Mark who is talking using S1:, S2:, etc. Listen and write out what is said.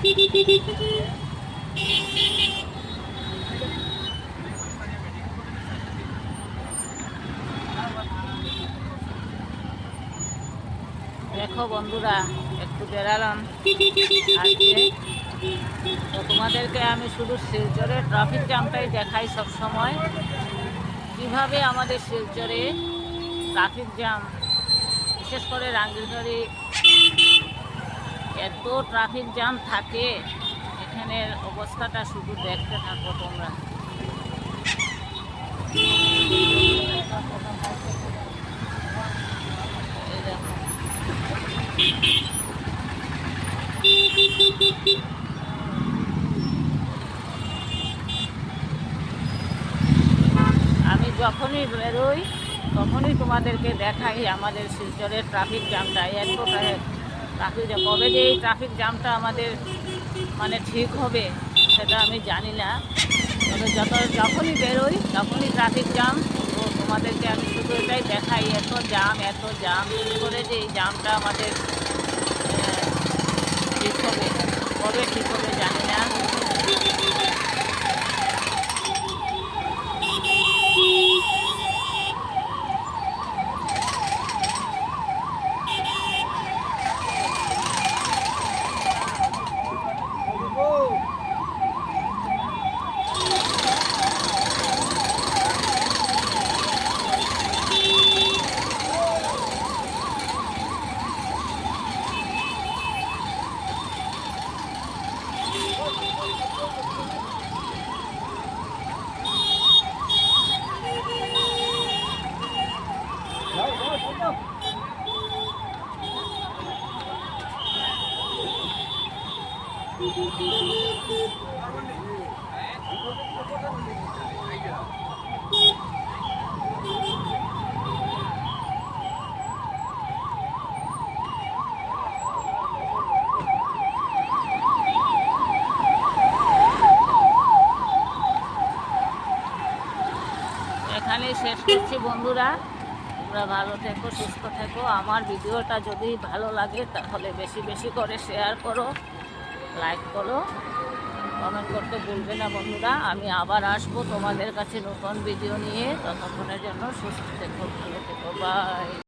S1: দেখো বন্ধুরা, একটু বেড়ালাম আজকে। তো তোমাদেরকে আমি শুধু শিলচরের ট্রাফিক জ্যামটাই দেখাই সব সময়, কীভাবে আমাদের শিলচরে ট্রাফিক জ্যাম, বিশেষ করে রাঙ্গিরখাড়ি এত ট্রাফিক জ্যাম থাকে। এখানের অবস্থাটা শুধু দেখতে থাকো তোমরা। এই দেখো, আমি যখনই বেরোই তখনই তোমাদেরকে দেখাই আমাদের শিলচরের ট্রাফিক জ্যামটা। এত ট্রাফিক জ্যাম, কবে যে এই ট্রাফিক জ্যামটা আমাদের মানে ঠিক হবে সেটা আমি জানি না। তবে যখনই বেরোই তখনই ট্রাফিক জ্যাম। তো তোমাদেরকে আমি শুধু এটাই দেখাই, এত জ্যাম কী করে যে এই জ্যামটা আমাদের ঠিক হবে, কবে ঠিক হবে জানি না। এখানেই শেষ করছি বন্ধুরা। তোমরা ভালো থেকো, সুস্থ থেকো। আমার ভিডিওটা যদি ভালো লাগে তাহলে বেশি বেশি করে শেয়ার করো, লাইক করো, কমেন্ট করতে ভুলবে না বন্ধুরা। আমি আবার আসবো তোমাদের কাছে নতুন ভিডিও নিয়ে। ততক্ষণের জন্য সুস্থ থেকো, ভালো থেকো, বাই।